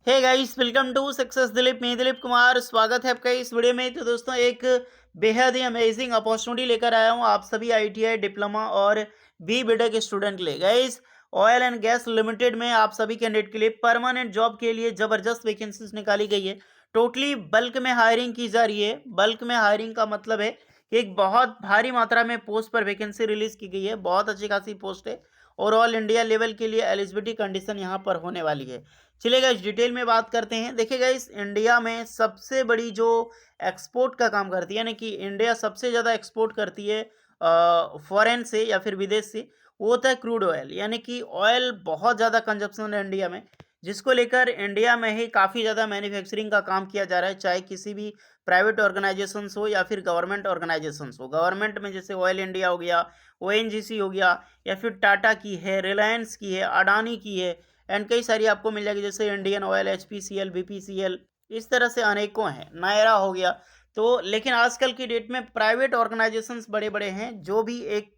Hey guys, welcome to success Dilip. मैं दिलीप कुमार, स्वागत है आपका इस वीडियो में। तो दोस्तों, एक बेहद ही अमेजिंग अपॉर्चुनिटी लेकर आया हूं आप सभी आईटीआई डिप्लोमा और बी के स्टूडेंट के लिए। Guys, oil and gas limited में आप सभी कैंडिडेट के लिए परमानेंट जॉब के लिए जबरदस्त वैकेंसीज निकाली गई है। टोटली बल्क में हायरिंग की जा रही है। बल्क में हायरिंग का मतलब है कि एक बहुत भारी मात्रा में पोस्ट पर वैकेंसी रिलीज की गई है। बहुत अच्छी खासी पोस्ट है और ऑल इंडिया लेवल के लिए एलिजिबिलिटी कंडीशन यहाँ पर होने वाली है। चलिए गाइस, डिटेल में बात करते हैं। देखिए गाइस, इंडिया में सबसे बड़ी जो एक्सपोर्ट का काम करती है, यानी कि इंडिया सबसे ज़्यादा एक्सपोर्ट करती है फॉरेन से या फिर विदेश से, वो होता है क्रूड ऑयल। यानी कि ऑयल बहुत ज़्यादा कंजप्शन है इंडिया में, जिसको लेकर इंडिया में ही काफ़ी ज़्यादा मैन्युफैक्चरिंग का काम किया जा रहा है, चाहे किसी भी प्राइवेट ऑर्गेनाइजेशंस हो या फिर गवर्नमेंट ऑर्गेनाइजेशंस हो। गवर्नमेंट में जैसे ऑयल इंडिया हो गया, ओएनजीसी हो गया, या फिर टाटा की है, रिलायंस की है, अडानी की है, एंड कई सारी आपको मिल जाएगी जैसे इंडियन ऑयल, एचपीसीएल, बीपीसीएल, इस तरह से अनेकों हैं, नायरा हो गया। तो लेकिन आजकल की डेट में प्राइवेट ऑर्गेनाइजेशंस बड़े बड़े हैं, जो भी एक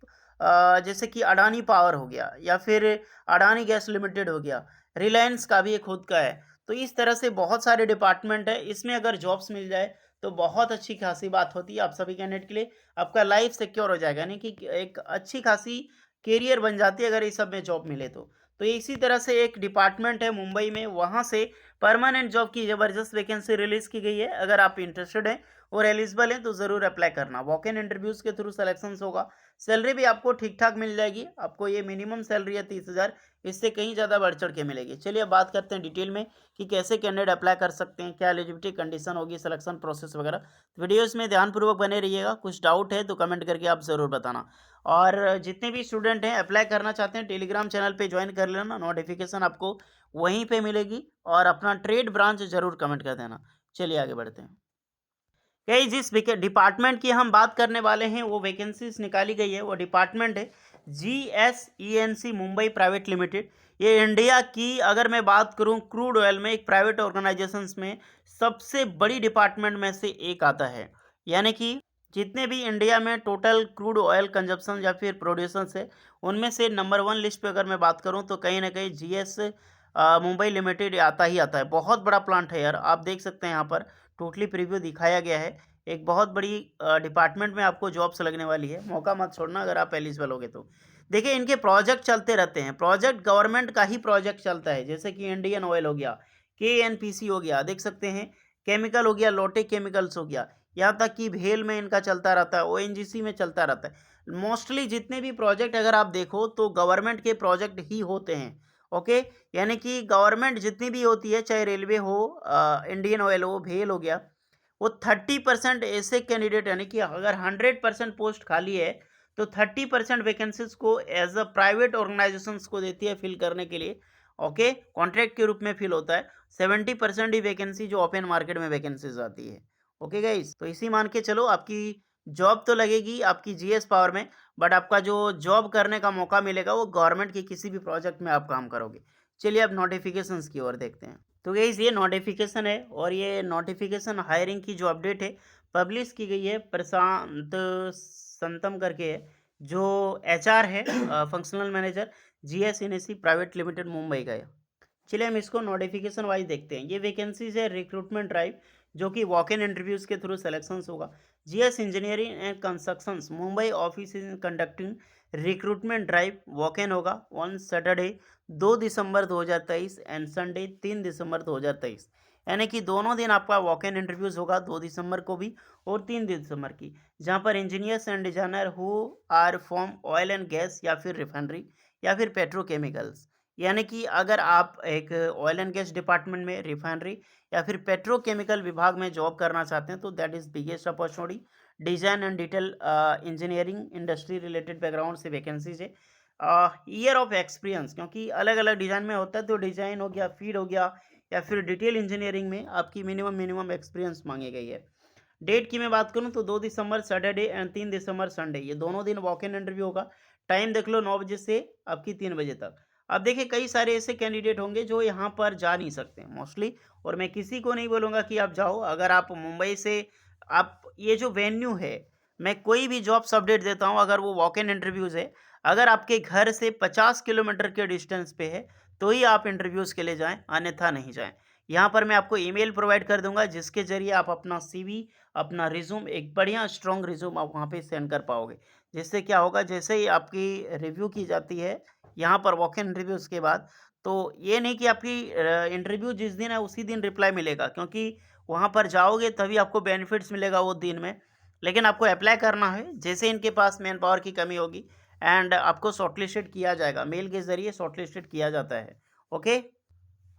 जैसे कि अडानी पावर हो गया या फिर अडानी गैस लिमिटेड हो गया, रिलायंस का भी एक खुद का है। तो इस तरह से बहुत सारे डिपार्टमेंट है, इसमें अगर जॉब्स मिल जाए तो बहुत अच्छी खासी बात होती है आप सभी कैंडिडेट के लिए। आपका लाइफ सिक्योर हो जाएगा, यानी कि एक अच्छी खासी कैरियर बन जाती है अगर इस सब में जॉब मिले तो इसी तरह से एक डिपार्टमेंट है मुंबई में, वहाँ से परमानेंट जॉब की ज़बरदस्त वैकेंसी रिलीज़ की गई है। अगर आप इंटरेस्टेड हैं और एलिजिबल हैं तो ज़रूर अप्लाई करना। वॉक इन इंटरव्यूज़ के थ्रू सिलेक्शंस होगा। सैलरी भी आपको ठीक ठाक मिल जाएगी। आपको ये मिनिमम सैलरी है 30,000, इससे कहीं ज़्यादा बढ़ चढ़ के मिलेगी। चलिए अब बात करते हैं डिटेल में कि कैसे कैंडिडेट अप्लाई कर सकते हैं, क्या एलिजिबिलिटी कंडीशन होगी, सिलेक्शन प्रोसेस वगैरह। वीडियोज़ में ध्यानपूर्वक बने रहिएगा। कुछ डाउट है तो कमेंट करके आप ज़रूर बताना। और जितने भी स्टूडेंट हैं अप्लाई करना चाहते हैं, टेलीग्राम चैनल पे ज्वाइन कर लेना, नोटिफिकेशन आपको वहीं पे मिलेगी। और अपना ट्रेड ब्रांच जरूर कमेंट कर देना। चलिए आगे बढ़ते हैं। कई जिस डिपार्टमेंट की हम बात करने वाले हैं वो वैकेंसीज निकाली गई है, वो डिपार्टमेंट है GSENC मुंबई प्राइवेट लिमिटेड। ये इंडिया की, अगर मैं बात करूं क्रूड ऑयल में, एक प्राइवेट ऑर्गेनाइजेशंस में सबसे बड़ी डिपार्टमेंट में से एक आता है। यानी कि जितने भी इंडिया में टोटल क्रूड ऑयल कंजप्शन या फिर प्रोड्यूसर्स है, उनमें से नंबर 1 लिस्ट पे अगर मैं बात करूं तो कहीं ना कहीं GS मुंबई लिमिटेड आता ही आता है। बहुत बड़ा प्लांट है यार, आप देख सकते हैं यहाँ पर टोटली प्रीव्यू दिखाया गया है। एक बहुत बड़ी डिपार्टमेंट में आपको जॉब्स लगने वाली है। मौका मत छोड़ना अगर आप एलिजिबल होगे तो। देखिए, इनके प्रोजेक्ट चलते रहते हैं। प्रोजेक्ट गवर्नमेंट का ही प्रोजेक्ट चलता है, जैसे कि इंडियन ऑयल हो गया, KNPC हो गया, देख सकते हैं, केमिकल हो गया, लोटे केमिकल्स हो गया, यहाँ तक कि भेल में इनका चलता रहता है, ONGC में चलता रहता है। मोस्टली जितने भी प्रोजेक्ट अगर आप देखो तो गवर्नमेंट के प्रोजेक्ट ही होते हैं। ओके, यानी कि गवर्नमेंट जितनी भी होती है, चाहे रेलवे हो, इंडियन ऑयल हो, भेल हो गया, वो 30% ऐसे कैंडिडेट, यानी कि अगर 100% पोस्ट खाली है तो 30% वैकेंसीज को एज अ प्राइवेट ऑर्गेनाइजेशन को देती है फिल करने के लिए। ओके, कॉन्ट्रैक्ट के रूप में फिल होता है। 70% ही वैकेंसी जो ओपन मार्केट में वैकेंसीज आती है। ओके गाइस, तो इसी मान के चलो, आपकी जॉब तो लगेगी आपकी GS पावर में, बट आपका जो जॉब करने का मौका मिलेगा वो गवर्नमेंट के किसी भी प्रोजेक्ट में आप काम करोगे। चलिए अब नोटिफिकेशंस की ओर देखते हैं। तो गाइस, ये नोटिफिकेशन है और ये नोटिफिकेशन हायरिंग की जो अपडेट है पब्लिश की गई है, प्रशांत संतम करके है, जो HR है, functional manager, GSNC private limited Mumbai का है। चलिए हम इसको नोटिफिकेशन वाइज देखते हैं। ये वैकेंसीज है रिक्रूटमेंट ड्राइव, जो कि वॉक इन इंटरव्यूज के थ्रू सिलेक्शंस होगा। GS engineering and constructions Mumbai office is conducting recruitment drive, walk in होगा on Saturday 2 December 2023 and Sunday 3 December 2023। यानी कि दोनों दिन आपका वॉक इन इंटरव्यूज होगा, 2 दिसंबर को भी और 3 दिसंबर की, जहां पर engineers and designer who are from oil and gas या फिर रिफाइनरी या फिर पेट्रोकेमिकल्स। यानी कि अगर आप एक ऑयल एंड गैस डिपार्टमेंट में, रिफाइनरी या फिर पेट्रोकेमिकल विभाग में जॉब करना चाहते हैं तो that is biggest opportunity. Design and detail engineering industry related background से वैकेंसीज है। ईयर ऑफ एक्सपीरियंस, क्योंकि अलग अलग डिज़ाइन में होता है, तो डिज़ाइन हो गया, फीड हो गया, या फिर डिटेल इंजीनियरिंग में आपकी मिनिमम एक्सपीरियंस मांगी गई है। डेट की मैं बात करूं तो 2 दिसंबर सैटरडे एंड 3 दिसंबर संडे, ये दोनों दिन वॉक इन इंटरव्यू होगा। टाइम देख लो, 9 बजे से आपकी 3 बजे तक। अब देखिए, कई सारे ऐसे कैंडिडेट होंगे जो यहाँ पर जा नहीं सकते मोस्टली, और मैं किसी को नहीं बोलूँगा कि आप जाओ। अगर आप मुंबई से, आप ये जो वेन्यू है, मैं कोई भी जॉब्स अपडेट देता हूँ, अगर वो वॉक इन इंटरव्यूज़ है, अगर आपके घर से 50 किलोमीटर के डिस्टेंस पे है तो ही आप इंटरव्यूज़ के लिए जाएँ, अन्यथा नहीं जाएँ। यहाँ पर मैं आपको ईमेल प्रोवाइड कर दूँगा, जिसके ज़रिए आप अपना सीवी, अपना रिज़्यूम, एक बढ़िया स्ट्रॉन्ग रिज़्यूम आप वहाँ पे सेंड कर पाओगे। जिससे क्या होगा, जैसे ही आपकी रिव्यू की जाती है यहाँ पर वॉक इन रिव्यूज़ के बाद, तो ये नहीं कि आपकी इंटरव्यू जिस दिन है उसी दिन रिप्लाई मिलेगा, क्योंकि वहाँ पर जाओगे तभी आपको बेनिफिट्स मिलेगा वो दिन में। लेकिन आपको अप्लाई करना है, जैसे इनके पास मैन पावर की कमी होगी एंड आपको शॉर्टलिस्टेड किया जाएगा, मेल के ज़रिए शॉर्टलिस्टेड किया जाता है। ओके?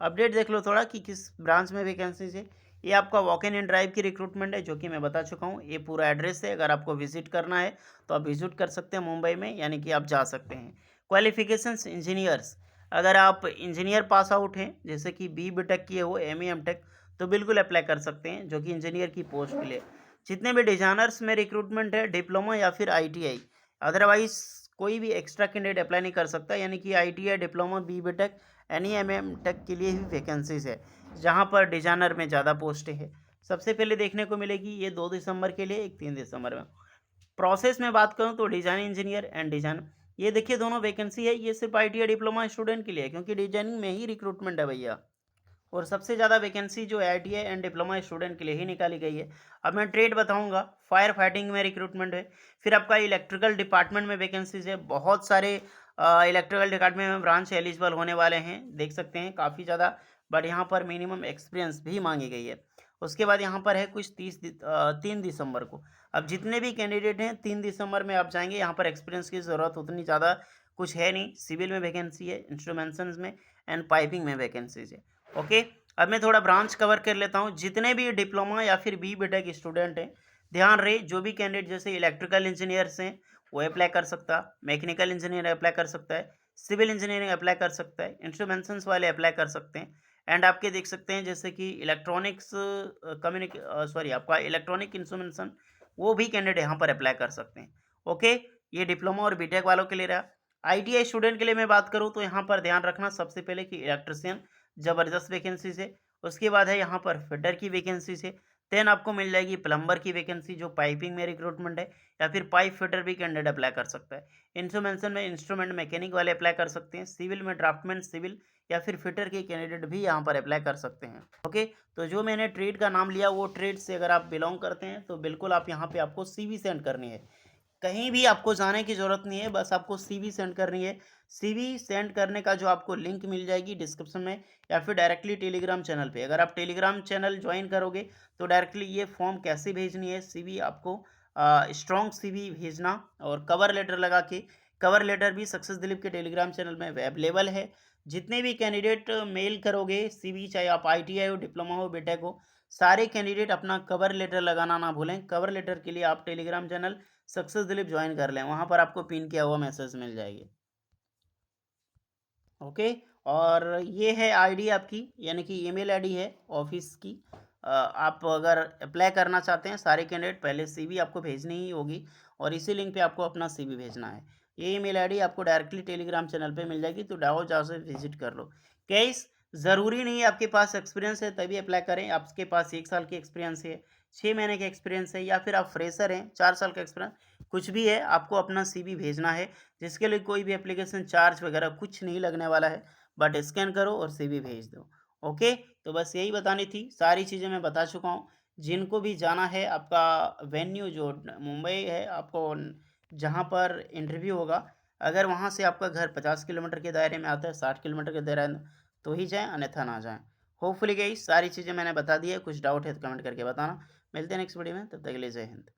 अपडेट देख लो थोड़ा कि किस ब्रांच में वैकेंसीज है। ये आपका वॉक इन ड्राइव की रिक्रूटमेंट है, जो कि मैं बता चुका हूँ। ये पूरा एड्रेस है, अगर आपको विजिट करना है तो आप विजिट कर सकते हैं मुंबई में, यानी कि आप जा सकते हैं। क्वालिफिकेशंस इंजीनियर्स, अगर आप इंजीनियर पास आउट हैं, जैसे कि बी टेक किए हो, एम टेक, तो बिल्कुल अप्लाई कर सकते हैं, जो कि इंजीनियर की पोस्ट के लिए। जितने भी डिजाइनर्स में रिक्रूटमेंट है, डिप्लोमा या फिर ITI, अदरवाइज कोई भी एक्स्ट्रा कैंडिडेट अप्लाई नहीं कर सकता, यानी कि ITI, diploma, B tech, M tech के लिए ही वैकेंसीज है, जहाँ पर डिजाइनर में ज़्यादा पोस्ट है। सबसे पहले देखने को मिलेगी ये 2 दिसंबर के लिए, एक 3 दिसंबर में। प्रोसेस में बात करूँ तो डिजाइन इंजीनियर एंड डिजाइन, ये देखिए दोनों वैकेंसी है, ये सिर्फ ITI डिप्लोमा स्टूडेंट के लिए है, क्योंकि डिजाइनिंग में ही रिक्रूटमेंट है भैया। और सबसे ज़्यादा वैकेंसी जो ITI एंड डिप्लोमा स्टूडेंट के लिए ही निकाली गई है। अब मैं ट्रेड बताऊंगा, फायर फाइटिंग में रिक्रूटमेंट है, फिर आपका इलेक्ट्रिकल डिपार्टमेंट में वैकेंसीज है, बहुत सारे इलेक्ट्रिकल डिपार्टमेंट में ब्रांच एलिजिबल होने वाले हैं, देख सकते हैं काफ़ी ज़्यादा, बट यहाँ पर मिनिमम एक्सपीरियंस भी मांगी गई है। उसके बाद यहाँ पर है कुछ 3 दिसंबर को। अब जितने भी कैंडिडेट हैं 3 दिसंबर में आप जाएंगे, यहाँ पर एक्सपीरियंस की ज़रूरत उतनी ज़्यादा कुछ है नहीं। सिविल में वैकेंसी है, इंस्ट्रूमेंटस में एंड पाइपिंग में वैकेंसीज है। ओके, अब मैं थोड़ा ब्रांच कवर कर लेता हूँ। जितने भी डिप्लोमा या फिर बी टेक स्टूडेंट हैं, ध्यान रहे, जो भी कैंडिडेट जैसे इलेक्ट्रिकल इंजीनियर्स हैं वो अप्लाई कर सकता, मैकेनिकल इंजीनियर अप्लाई कर सकता है, सिविल इंजीनियरिंग अप्लाई कर सकता है, इंस्ट्रूमेंटस वाले अप्लाई कर सकते हैं। एंड आपके देख सकते हैं जैसे कि इलेक्ट्रॉनिक्स आपका इलेक्ट्रॉनिक इंस्ट्रूमेंटेशन, वो भी कैंडिडेट यहाँ पर अप्लाई कर सकते हैं। ओके, ये डिप्लोमा और बीटेक वालों के लिए रहा। ITI स्टूडेंट के लिए मैं बात करूँ तो यहाँ पर ध्यान रखना सबसे पहले कि इलेक्ट्रिशियन ज़बरदस्त वैकेंसीज है। उसके बाद है यहाँ पर फिटर की वैकेंसीज है। देन आपको मिल जाएगी प्लम्बर की वैकेंसी, जो पाइपिंग में रिक्रूटमेंट है, या फिर पाइप फिटर भी कैंडिडेट अप्लाई कर सकता है। इंस्ट्रूमेंटेशन में इंस्ट्रूमेंट मैकेनिक वाले अप्लाई कर सकते हैं। सिविल में ड्राफ्टमैन सिविल या फिर फिटर के कैंडिडेट भी यहाँ पर अप्लाई कर सकते हैं। ओके, तो जो मैंने ट्रेड का नाम लिया वो ट्रेड से अगर आप बिलोंग करते हैं तो बिल्कुल आप यहाँ पे आपको CV सेंड करनी है। कहीं भी आपको जाने की ज़रूरत नहीं है, बस आपको CV सेंड करनी है। CV सेंड करने का जो आपको लिंक मिल जाएगी डिस्क्रिप्शन में, या फिर डायरेक्टली टेलीग्राम चैनल पे। अगर आप टेलीग्राम चैनल ज्वाइन करोगे तो डायरेक्टली ये फॉर्म कैसे भेजनी है, CV आपको स्ट्रॉन्ग CV भेजना, और कवर लेटर लगा के, कवर लेटर भी सक्सेस दिलीप के टेलीग्राम चैनल में अवेलेबल है। जितने भी कैंडिडेट मेल करोगे CV, चाहे आप ITI हो, डिप्लोमा हो, बीटेक हो, सारे कैंडिडेट अपना कवर लेटर लगाना ना भूलें। कवर लेटर के लिए आप Telegram channel success Dilip join कर लें, वहाँ पर आपको पिन किया हुआ मैसेज मिल जाएगी। ओके, और ये है आईडी आपकी, यानी कि ईमेल आईडी है ऑफिस की। आप अगर अप्लाई करना चाहते हैं, सारे कैंडिडेट पहले CV आपको भेजनी ही होगी, और इसी लिंक पे आपको अपना CV भेजना है। ये ईमेल आईडी आपको डायरेक्टली टेलीग्राम चैनल पे मिल जाएगी, तो जाओ से विजिट कर लो। केस ज़रूरी नहीं है आपके पास एक्सपीरियंस है तभी अप्लाई करें। आपके पास 1 साल की एक्सपीरियंस है, 6 महीने का एक्सपीरियंस है, या फिर आप फ्रेशर हैं, 4 साल का एक्सपीरियंस, कुछ भी है, आपको अपना CV भेजना है, जिसके लिए कोई भी एप्लीकेशन चार्ज वगैरह कुछ नहीं लगने वाला है। बट स्कैन करो और CV भेज दो। ओके, तो बस यही बतानी थी, सारी चीज़ें मैं बता चुका हूँ। जिनको भी जाना है, आपका वेन्यू जो मुंबई है, आपको जहाँ पर इंटरव्यू होगा, अगर वहाँ से आपका घर 50 किलोमीटर के दायरे में आता है, 60 किलोमीटर के दायरे में, तो ही जाएँ, अन्यथा ना जाएँ। होपफुली गाइस सारी चीज़ें मैंने बता दी है, कुछ डाउट है तो कमेंट करके बताना। मिलते हैं नेक्स्ट वीडियो में, तब तक के लिए जय हिंद।